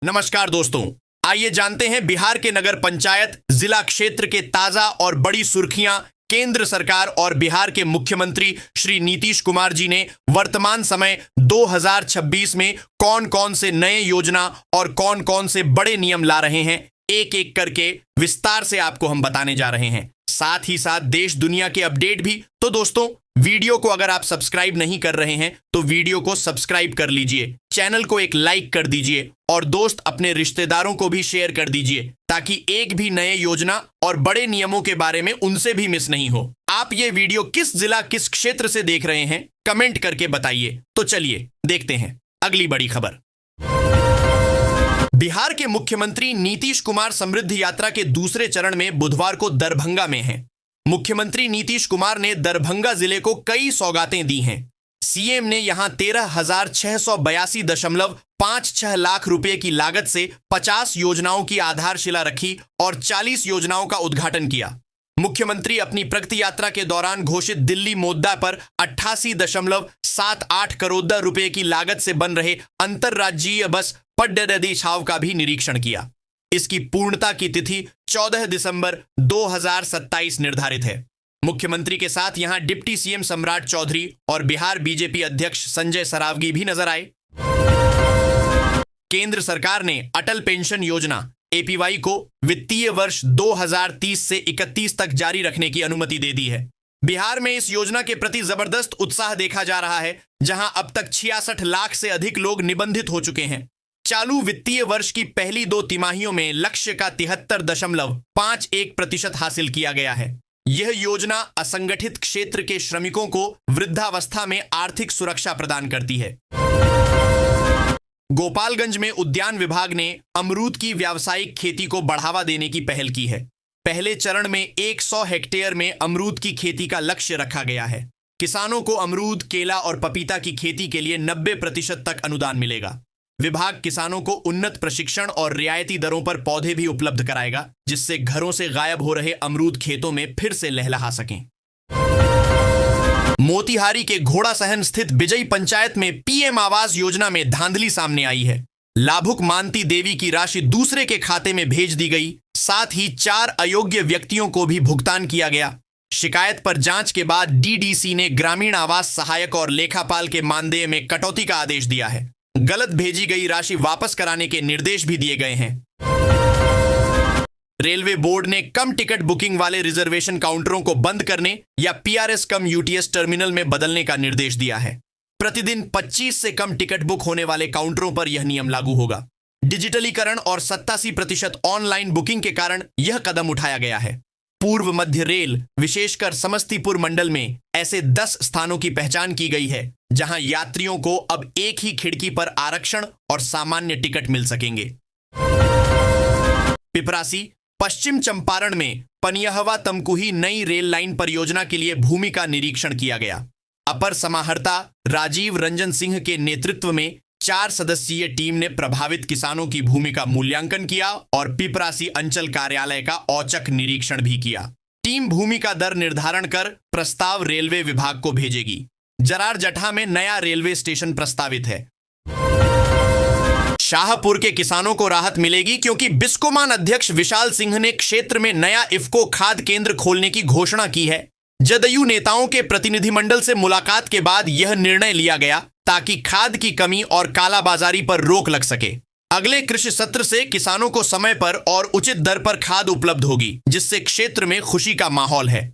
नमस्कार दोस्तों, आइए जानते हैं बिहार के नगर पंचायत जिला क्षेत्र के ताजा और बड़ी सुर्खियां। केंद्र सरकार और बिहार के मुख्यमंत्री श्री नीतीश कुमार जी ने वर्तमान समय 2026 में कौन कौन से नए योजना और कौन कौन से बड़े नियम ला रहे हैं, एक एक करके विस्तार से आपको हम बताने जा रहे हैं। साथ ही साथ देश दुनिया के अपडेट भी। तो दोस्तों, वीडियो को अगर आप सब्सक्राइब नहीं कर रहे हैं तो वीडियो को सब्सक्राइब कर लीजिए, चैनल को एक लाइक कर दीजिए और दोस्त अपने रिश्तेदारों को भी शेयर कर दीजिए ताकि एक भी नए योजना और बड़े नियमों के बारे में उनसे भी मिस नहीं हो। आप ये वीडियो किस जिला किस क्षेत्र से देख रहे हैं कमेंट करके बताइए। तो चलिए देखते हैं अगली बड़ी खबर। बिहार के मुख्यमंत्री नीतीश कुमार समृद्धि यात्रा के दूसरे चरण में बुधवार को दरभंगा में हैं। मुख्यमंत्री नीतीश कुमार ने दरभंगा जिले को कई सौगातें दी हैं। सीएम ने यहां 13,682.56 लाख रुपए की लागत से 50 योजनाओं की आधारशिला रखी और 40 योजनाओं का उद्घाटन किया। मुख्यमंत्री अपनी प्रगति यात्रा के दौरान घोषित दिल्ली मोद्दा पर 88.78 करोड़ रुपए की लागत से बन रहे अंतरराज्यीय बस पड्डे छाव का भी निरीक्षण किया। इसकी पूर्णता की तिथि 14 दिसंबर 2027 निर्धारित है। मुख्यमंत्री के साथ यहां डिप्टी सीएम सम्राट चौधरी और बिहार बीजेपी अध्यक्ष संजय सरावगी भी नजर आए। केंद्र सरकार ने अटल पेंशन योजना एपीवाई को वित्तीय वर्ष 2030 से 31 तक जारी रखने की अनुमति दे दी है। बिहार में इस योजना के प्रति जबरदस्त उत्साह देखा जा रहा है, जहां अब तक 66 लाख से अधिक लोग निबंधित हो चुके हैं। चालू वित्तीय वर्ष की पहली 2 तिमाहियों में लक्ष्य का 73.51% हासिल किया गया है। यह योजना असंगठित क्षेत्र के श्रमिकों को वृद्धावस्था में आर्थिक सुरक्षा प्रदान करती है। गोपालगंज में उद्यान विभाग ने अमरूद की व्यावसायिक खेती को बढ़ावा देने की पहल की है। पहले चरण में 100 हेक्टेयर में अमरूद की खेती का लक्ष्य रखा गया है। किसानों को अमरूद, केला और पपीता की खेती के लिए 90% तक अनुदान मिलेगा। विभाग किसानों को उन्नत प्रशिक्षण और रियायती दरों पर पौधे भी उपलब्ध कराएगा, जिससे घरों से गायब हो रहे अमरूद खेतों में फिर से लहलहा सकें। मोतिहारी के घोड़ासहन स्थित बिजई पंचायत में पीएम आवास योजना में धांधली सामने आई है। लाभुक मानती देवी की राशि दूसरे के खाते में भेज दी गई, साथ ही 4 अयोग्य व्यक्तियों को भी भुगतान किया गया। शिकायत पर जांच के बाद डीडीसी ने ग्रामीण आवास सहायक और लेखापाल के मानदेय में कटौती का आदेश दिया है। गलत भेजी गई राशि वापस कराने के निर्देश भी दिए गए हैं। रेलवे बोर्ड ने कम टिकट बुकिंग वाले रिजर्वेशन काउंटरों को बंद करने या पीआरएस कम यूटीएस टर्मिनल में बदलने का निर्देश दिया है। प्रतिदिन 25 से कम टिकट बुक होने वाले काउंटरों पर यह नियम लागू होगा। डिजिटलीकरण और 87% ऑनलाइन बुकिंग के कारण यह कदम उठाया गया है। पूर्व मध्य रेल विशेषकर समस्तीपुर मंडल में ऐसे 10 स्थानों की पहचान की गई है, जहां यात्रियों को अब एक ही खिड़की पर आरक्षण और सामान्य टिकट मिल सकेंगे। पिपरासी, पश्चिम चंपारण में पनियहवा तमकुही नई रेल लाइन परियोजना के लिए भूमि का निरीक्षण किया गया। अपर समाहर्ता राजीव रंजन सिंह के नेतृत्व में 4 सदस्यीय टीम ने प्रभावित किसानों की भूमि का मूल्यांकन किया और पिपरासी अंचल कार्यालय का औचक निरीक्षण भी किया। टीम भूमि का दर निर्धारण कर प्रस्ताव रेलवे विभाग को भेजेगी। जरार जठा में नया रेलवे स्टेशन प्रस्तावित है। शाहपुर के किसानों को राहत मिलेगी क्योंकि बिस्कोमान अध्यक्ष विशाल सिंह ने क्षेत्र में नया इफ्को खाद केंद्र खोलने की घोषणा की है। जदयू नेताओं के प्रतिनिधिमंडल से मुलाकात के बाद यह निर्णय लिया गया ताकि खाद की कमी और कालाबाजारी पर रोक लग सके। अगले कृषि सत्र से किसानों को समय पर और उचित दर पर खाद उपलब्ध होगी, जिससे क्षेत्र में खुशी का माहौल है।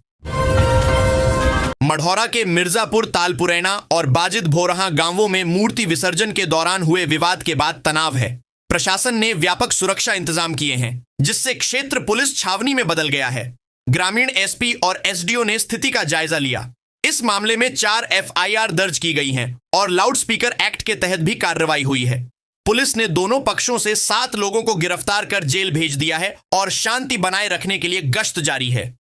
मढ़ौरा के मिर्जापुर, तालपुरैना और बाजिद भोरहा गांवों में मूर्ति विसर्जन के दौरान हुए विवाद के बाद तनाव है। प्रशासन ने व्यापक सुरक्षा इंतजाम किए हैं, जिससे क्षेत्र पुलिस छावनी में बदल गया है। ग्रामीण एसपी और एसडीओ ने स्थिति का जायजा लिया। इस मामले में 4 एफआईआर दर्ज की गई हैं और लाउडस्पीकर एक्ट के तहत भी कार्रवाई हुई है। पुलिस ने दोनों पक्षों से 7 लोगों को गिरफ्तार कर जेल भेज दिया है और शांति बनाए रखने के लिए गश्त जारी है।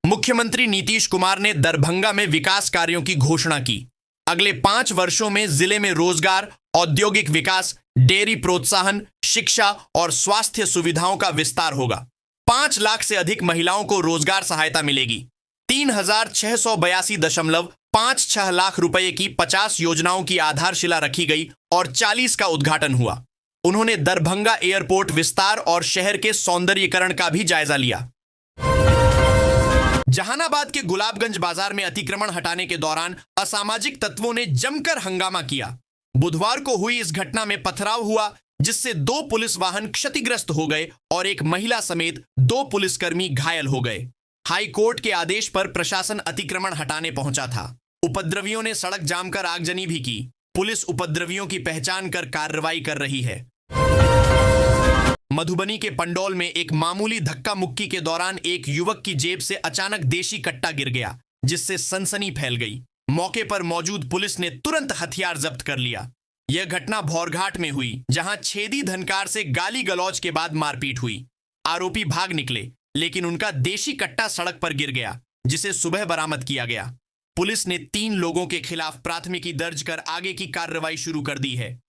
मुख्यमंत्री नीतीश कुमार ने दरभंगा में विकास कार्यों की घोषणा की। अगले 5 वर्षों में जिले में रोजगार, औद्योगिक विकास, डेयरी प्रोत्साहन, शिक्षा और स्वास्थ्य सुविधाओं का विस्तार होगा। 5 लाख से अधिक महिलाओं को रोजगार सहायता मिलेगी। 3,682.56 लाख रुपए की 50 योजनाओं की आधारशिला रखी गई और 40 का उद्घाटन हुआ। उन्होंने दरभंगा एयरपोर्ट विस्तार और शहर के सौंदर्यीकरण का भी जायजा लिया। जहानाबाद के गुलाबगंज बाजार में अतिक्रमण हटाने के दौरान असामाजिक तत्वों ने जमकर हंगामा किया। बुधवार को हुई इस घटना में पथराव हुआ, जिससे 2 पुलिस वाहन क्षतिग्रस्त हो गए और एक महिला समेत 2 पुलिसकर्मी घायल हो गए। हाई कोर्ट के आदेश पर प्रशासन अतिक्रमण हटाने पहुंचा था। उपद्रवियों ने सड़क जाम कर आगजनी भी की। पुलिस उपद्रवियों की पहचान कर कार्रवाई कर रही है। मधुबनी के पंडौल में एक मामूली धक्का मुक्की के दौरान एक युवक की जेब से अचानक देशी कट्टा गिर गया, जिससे सनसनी फैल गई। मौके पर मौजूद पुलिस ने तुरंत हथियार जब्त कर लिया। यह घटना भौरघाट में हुई, जहां छेदी धनकार से गाली गलौज के बाद मारपीट हुई। आरोपी भाग निकले, लेकिन उनका देशी कट्टा सड़क पर गिर गया, जिसे सुबह बरामद किया गया। पुलिस ने 3 लोगों के खिलाफ प्राथमिकी दर्ज कर आगे की कार्रवाई शुरू कर दी है।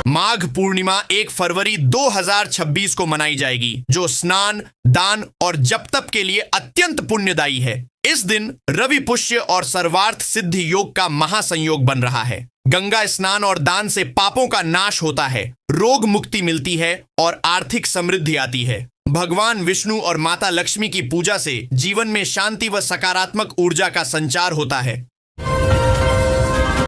माघ पूर्णिमा 1 फरवरी 2026 को मनाई जाएगी, जो स्नान, दान और जप तप के लिए अत्यंत पुण्यदायी है। इस दिन रवि पुष्य और सर्वार्थ सिद्धि योग का महासंयोग बन रहा है। गंगा स्नान और दान से पापों का नाश होता है, रोग मुक्ति मिलती है और आर्थिक समृद्धि आती है। भगवान विष्णु और माता लक्ष्मी की पूजा से जीवन में शांति व सकारात्मक ऊर्जा का संचार होता है।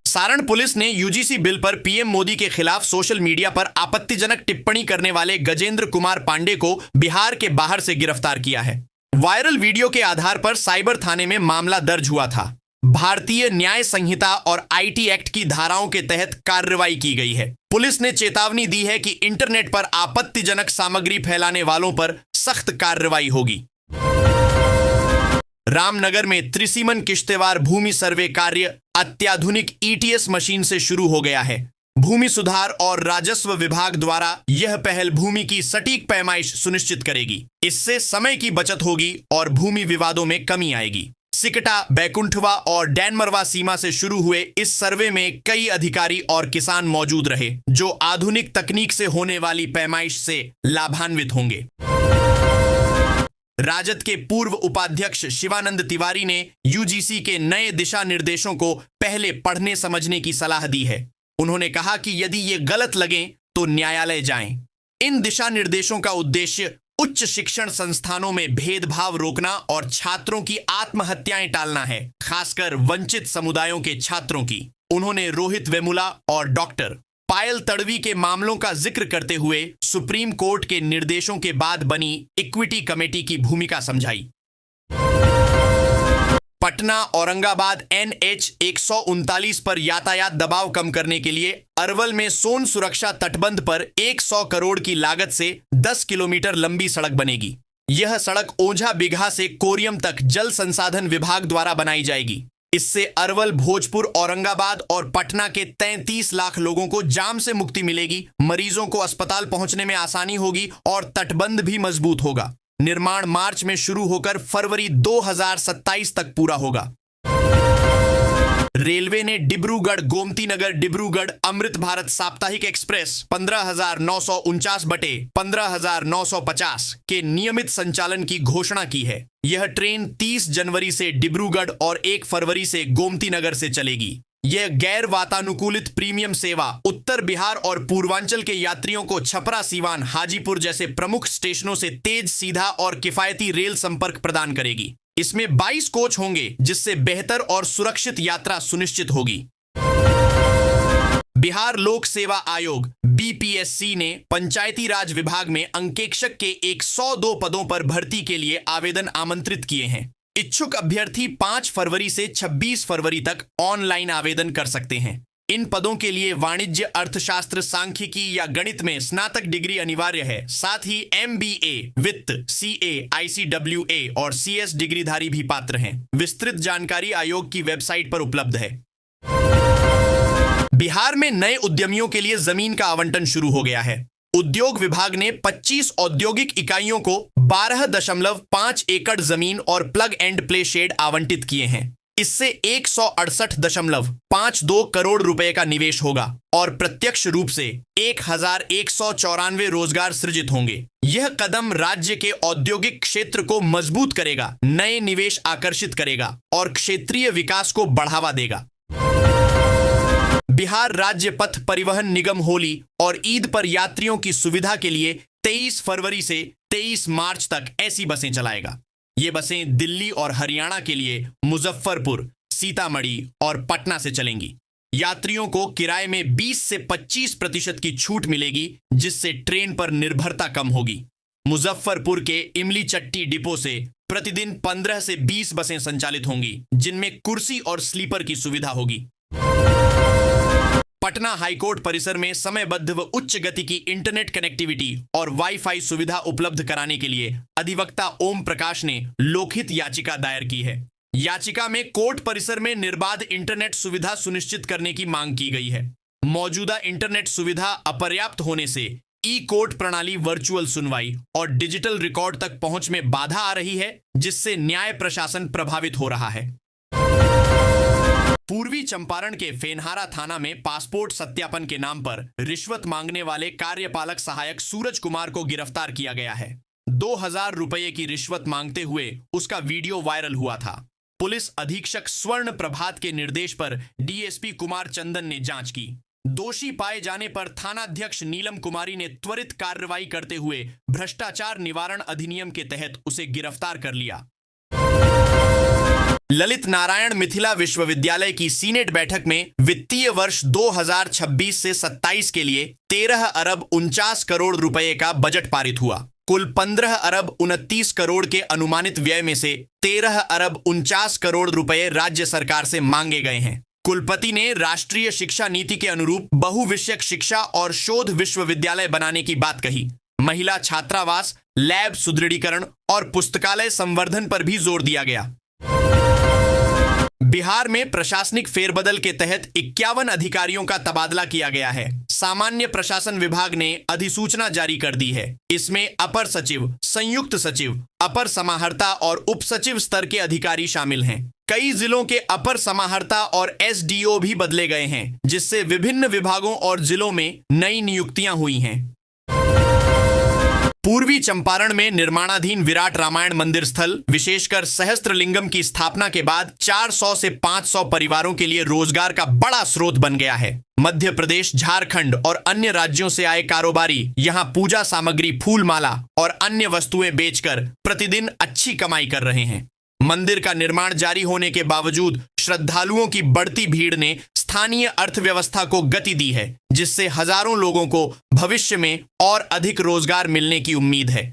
सारण पुलिस ने यूजीसी बिल पर पीएम मोदी के खिलाफ सोशल मीडिया पर आपत्तिजनक टिप्पणी करने वाले गजेंद्र कुमार पांडे को बिहार के बाहर से गिरफ्तार किया है। वायरल वीडियो के आधार पर साइबर थाने में मामला दर्ज हुआ था। भारतीय न्याय संहिता और आईटी एक्ट की धाराओं के तहत कार्रवाई की गई है। पुलिस ने चेतावनी दी है कि इंटरनेट पर आपत्तिजनक सामग्री फैलाने वालों पर सख्त कार्रवाई होगी। रामनगर में त्रिसीमन किश्तेवार भूमि सर्वे कार्य अत्याधुनिक ईटीएस मशीन से शुरू हो गया है। भूमि सुधार और राजस्व विभाग द्वारा यह पहल भूमि की सटीक पैमाइश सुनिश्चित करेगी। इससे समय की बचत होगी और भूमि विवादों में कमी आएगी। सिकटा, बैकुंठवा और डैनमरवा सीमा से शुरू हुए इस सर्वे में कई अधिकारी और किसान मौजूद रहे, जो आधुनिक तकनीक से होने वाली पैमाइश से लाभान्वित होंगे। राजद के पूर्व उपाध्यक्ष शिवानंद तिवारी ने यूजीसी के नए दिशा निर्देशों को पहले पढ़ने समझने की सलाह दी है। उन्होंने कहा कि यदि ये गलत लगें तो न्यायालय जाएं। इन दिशा निर्देशों का उद्देश्य उच्च शिक्षण संस्थानों में भेदभाव रोकना और छात्रों की आत्महत्याएं टालना है, खासकर वंचित समुदायों के छात्रों की। उन्होंने रोहित वेमुला और डॉक्टर पायल तड़वी के मामलों का जिक्र करते हुए सुप्रीम कोर्ट के निर्देशों के बाद बनी इक्विटी कमेटी की भूमिका समझाई। पटना औरंगाबाद NH 139 पर यातायात दबाव कम करने के लिए अरवल में सोन सुरक्षा तटबंध पर 100 करोड़ की लागत से 10 किलोमीटर लंबी सड़क बनेगी। यह सड़क ओझा बिघा से कोरियम तक जल संसाधन विभाग द्वारा बनाई जाएगी। इससे अरवल, भोजपुर, औरंगाबाद और पटना के 33 लाख लोगों को जाम से मुक्ति मिलेगी, मरीजों को अस्पताल पहुंचने में आसानी होगी और तटबंध भी मजबूत होगा। निर्माण मार्च में शुरू होकर फरवरी 2027 तक पूरा होगा। रेलवे ने डिब्रूगढ़ गोमती नगर डिब्रूगढ़ अमृत भारत साप्ताहिक एक्सप्रेस 15,949 बटे 15,950 के नियमित संचालन की घोषणा की है। यह ट्रेन 30 जनवरी से डिब्रूगढ़ और 1 फरवरी से गोमती नगर से चलेगी। यह गैर वातानुकूलित प्रीमियम सेवा उत्तर बिहार और पूर्वांचल के यात्रियों को छपरा, सीवान, हाजीपुर जैसे प्रमुख स्टेशनों से तेज, सीधा और किफायती रेल संपर्क प्रदान करेगी। इसमें 22 कोच होंगे, जिससे बेहतर और सुरक्षित यात्रा सुनिश्चित होगी। बिहार लोक सेवा आयोग BPSC ने पंचायती राज विभाग में अंकेक्षक के 102 पदों पर भर्ती के लिए आवेदन आमंत्रित किए हैं। इच्छुक अभ्यर्थी 5 फरवरी से 26 फरवरी तक ऑनलाइन आवेदन कर सकते हैं। इन पदों के लिए वाणिज्य, अर्थशास्त्र, सांख्यिकी या गणित में स्नातक डिग्री अनिवार्य है। साथ ही MBA, वित्त, CA, ICWA और CS डिग्रीधारी भी पात्र हैं। विस्तृत जानकारी आयोग की वेबसाइट पर उपलब्ध है। बिहार में नए उद्यमियों के लिए जमीन का आवंटन शुरू हो गया है। उद्योग विभाग ने 25 औद्योगिक इकाइयों को 12.5 एकड़ जमीन और प्लग एंड प्ले शेड आवंटित किए हैं। इससे 168.52 करोड़ रुपए का निवेश होगा और प्रत्यक्ष रूप से 1,194 रोजगार सृजित होंगे। यह कदम राज्य के औद्योगिक क्षेत्र को मजबूत करेगा, नए निवेश आकर्षित करेगा और क्षेत्रीय विकास को बढ़ावा देगा। बिहार राज्य पथ परिवहन निगम होली और ईद पर यात्रियों की सुविधा के लिए 23 फरवरी से 23 मार्च तक ऐसी बसें चलाएगा। ये बसें दिल्ली और हरियाणा के लिए मुजफ्फरपुर, सीतामढ़ी और पटना से चलेंगी। यात्रियों को किराए में 20 से 25% की छूट मिलेगी, जिससे ट्रेन पर निर्भरता कम होगी। मुजफ्फरपुर के इमली चट्टी डिपो से प्रतिदिन 15 से 20 बसें संचालित होंगी, जिनमें कुर्सी और स्लीपर की सुविधा होगी। पटना हाईकोर्ट परिसर में समयबद्ध व उच्च गति की इंटरनेट कनेक्टिविटी और वाईफाई सुविधा उपलब्ध कराने के लिए अधिवक्ता ओम प्रकाश ने लोकहित याचिका दायर की है। याचिका में कोर्ट परिसर में निर्बाध इंटरनेट सुविधा सुनिश्चित करने की मांग की गई है। मौजूदा इंटरनेट सुविधा अपर्याप्त होने से ई कोर्ट प्रणाली, वर्चुअल सुनवाई और डिजिटल रिकॉर्ड तक पहुंच में बाधा आ रही है, जिससे न्याय प्रशासन प्रभावित हो रहा है। पूर्वी चंपारण के फेनहारा थाना में पासपोर्ट सत्यापन के नाम पर रिश्वत मांगने वाले कार्यपालक सहायक सूरज कुमार को गिरफ्तार किया गया है। 2000 रुपये की रिश्वत मांगते हुए उसका वीडियो वायरल हुआ था। पुलिस अधीक्षक स्वर्ण प्रभात के निर्देश पर डीएसपी कुमार चंदन ने जांच की। दोषी पाए जाने पर थानाध्यक्ष नीलम कुमारी ने त्वरित कार्रवाई करते हुए भ्रष्टाचार निवारण अधिनियम के तहत उसे गिरफ्तार कर लिया। ललित नारायण मिथिला विश्वविद्यालय की सीनेट बैठक में वित्तीय वर्ष 2026 से 27 के लिए 13 अरब 49 करोड़ रुपए का बजट पारित हुआ। कुल 15 अरब 29 करोड़ के अनुमानित व्यय में से 13 अरब 49 करोड़ रुपए राज्य सरकार से मांगे गए हैं। कुलपति ने राष्ट्रीय शिक्षा नीति के अनुरूप बहुविषयक शिक्षा और शोध विश्वविद्यालय बनाने की बात कही। महिला छात्रावास, लैब सुदृढ़ीकरण और पुस्तकालय संवर्धन पर भी जोर दिया गया। बिहार में प्रशासनिक फेरबदल के तहत 51 अधिकारियों का तबादला किया गया है। सामान्य प्रशासन विभाग ने अधिसूचना जारी कर दी है। इसमें अपर सचिव, संयुक्त सचिव, अपर समाहर्ता और उप सचिव स्तर के अधिकारी शामिल हैं। कई जिलों के अपर समाहर्ता और एसडीओ भी बदले गए हैं, जिससे विभिन्न विभागों और जिलों में नई नियुक्तियां हुई हैं। पूर्वी चंपारण में निर्माणाधीन विराट रामायण मंदिर स्थल, विशेषकर सहस्त्रलिंगम की स्थापना के बाद 400 से 500 परिवारों के लिए रोजगार का बड़ा स्रोत बन गया है। मध्य प्रदेश, झारखंड और अन्य राज्यों से आए कारोबारी यहां पूजा सामग्री, फूलमाला और अन्य वस्तुएं बेचकर प्रतिदिन अच्छी कमाई कर रहे हैं। मंदिर का निर्माण जारी होने के बावजूद श्रद्धालुओं की बढ़ती भीड़ ने स्थानीय अर्थव्यवस्था को गति दी है, जिससे हजारों लोगों को भविष्य में और अधिक रोजगार मिलने की उम्मीद है।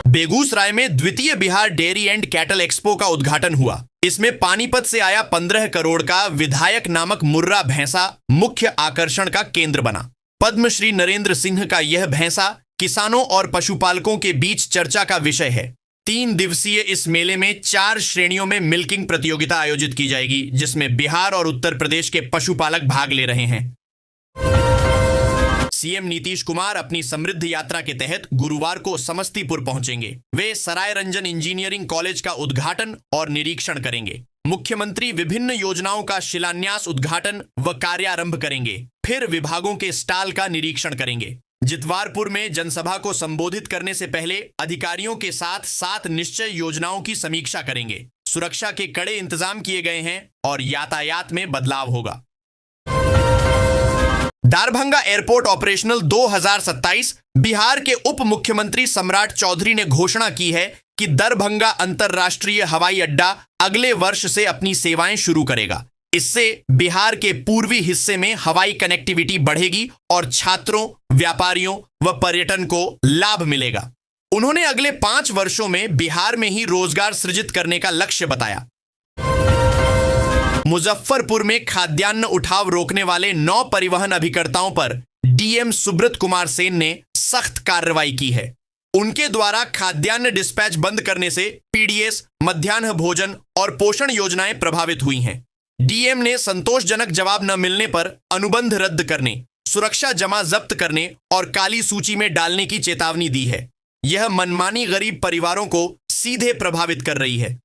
बेगूसराय में द्वितीय Bihar dairy and cattle expo का उद्घाटन हुआ। इसमें पानीपत से आया 15 करोड़ का विधायक नामक मुर्रा भैंसा मुख्य आकर्षण का केंद्र बना। पद्मश्री नरेंद्र सिंह का यह भैंसा किसानों और पशुपालकों के बीच चर्चा का विषय है। 3 दिवसीय इस मेले में 4 श्रेणियों में मिल्किंग प्रतियोगिता आयोजित की जाएगी, जिसमें बिहार और उत्तर प्रदेश के पशुपालक भाग ले रहे हैं। सीएम नीतीश कुमार अपनी समृद्ध यात्रा के तहत गुरुवार को समस्तीपुर पहुंचेंगे। वे सराय रंजन इंजीनियरिंग कॉलेज का उद्घाटन और निरीक्षण करेंगे। मुख्यमंत्री विभिन्न योजनाओं का शिलान्यास, उद्घाटन व कार्यारंभ करेंगे। फिर विभागों के स्टाल का निरीक्षण करेंगे। जितवारपुर में जनसभा को संबोधित करने से पहले अधिकारियों के साथ 7 निश्चय योजनाओं की समीक्षा करेंगे। सुरक्षा के कड़े इंतजाम किए गए हैं और यातायात में बदलाव होगा। Darbhanga airport operational 2027। बिहार के उप मुख्यमंत्री सम्राट चौधरी ने घोषणा की है कि दरभंगा अंतरराष्ट्रीय हवाई अड्डा अगले वर्ष से अपनी सेवाएं शुरू करेगा। इससे बिहार के पूर्वी हिस्से में हवाई कनेक्टिविटी बढ़ेगी और छात्रों, व्यापारियों व पर्यटन को लाभ मिलेगा। उन्होंने अगले 5 वर्षों में बिहार में ही रोजगार सृजित करने का लक्ष्य बताया। मुजफ्फरपुर में खाद्यान्न उठाव रोकने वाले 9 परिवहन अभिकर्ताओं पर डीएम सुब्रत कुमार सेन ने सख्त कार्रवाई की है। उनके द्वारा खाद्यान्न डिस्पैच बंद करने से पीडीएस, मध्याह्न भोजन और पोषण योजनाएं प्रभावित हुई हैं। डीएम ने संतोषजनक जवाब न मिलने पर अनुबंध रद्द करने, सुरक्षा जमा जब्त करने और काली सूची में डालने की चेतावनी दी है। यह मनमानी गरीब परिवारों को सीधे प्रभावित कर रही है।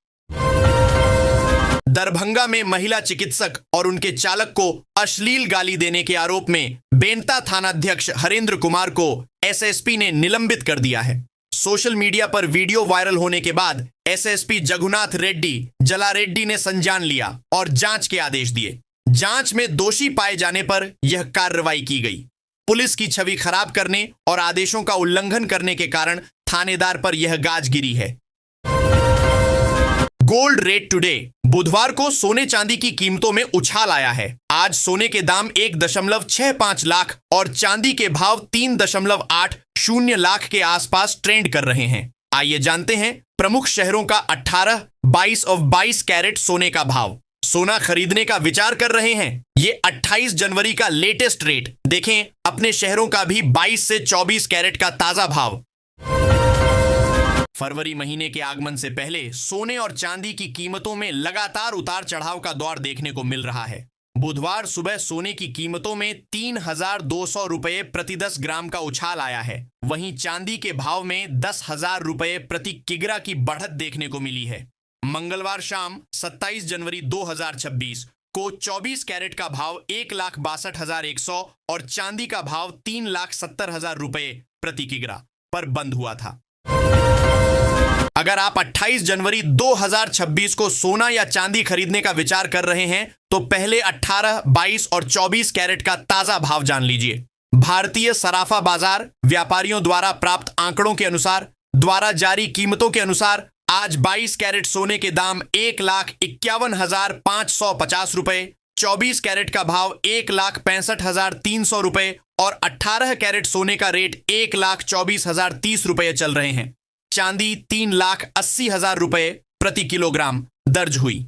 दरभंगा में महिला चिकित्सक और उनके चालक को अश्लील गाली देने के आरोप में बेंता थानाध्यक्ष हरेंद्र कुमार को एसएसपी ने निलंबित कर दिया है। सोशल मीडिया पर वीडियो वायरल होने के बाद एसएसपी जगुनाथ रेड्डी जलारेड्डी ने संज्ञान लिया और जांच के आदेश दिए। जांच में दोषी पाए जाने पर यह कार्रवाई की गई। पुलिस की छवि खराब करने और आदेशों का उल्लंघन करने के कारण थानेदार पर यह गाज गिरी है। Gold rate today. बुधवार को सोने चांदी की कीमतों में उछाल आया है। आज सोने के दाम 1.65 लाख और चांदी के भाव 3.80 लाख के आसपास ट्रेंड कर रहे हैं। आइए जानते हैं प्रमुख शहरों का 18, 22 और 22 कैरेट सोने का भाव। सोना खरीदने का विचार कर रहे हैं? ये 28 जनवरी का लेटेस्ट रेट। देखें अपने शहरों का भी 22 से 24 कैरेट का ताजा भाव। फरवरी महीने के आगमन से पहले सोने और चांदी की कीमतों में लगातार उतार चढ़ाव का दौर देखने को मिल रहा है। बुधवार सुबह सोने की कीमतों में 3,200 रुपए प्रति 10 ग्राम का उछाल आया है। वहीं चांदी के भाव में 10,000 रुपए प्रति किग्रा की बढ़त देखने को मिली है। मंगलवार शाम 27 जनवरी 2026 को 24 कैरेट का भाव 1,62,100 और चांदी का भाव 3,70,000 रुपए प्रति किग्रा पर बंद हुआ था। अगर आप 28 जनवरी 2026 को सोना या चांदी खरीदने का विचार कर रहे हैं तो पहले 18, 22 और 24 कैरेट का ताजा भाव जान लीजिए। भारतीय सराफा बाजार व्यापारियों द्वारा प्राप्त आंकड़ों के अनुसार द्वारा जारी कीमतों के अनुसार आज 22 कैरेट सोने के दाम 1,51,550 रुपए, 24 कैरेट का भाव 1,65,300 रुपए और 18 कैरेट सोने का रेट 1,24,030 रुपए चल रहे हैं। चांदी 3,80,000 रुपए प्रति किलोग्राम दर्ज हुई।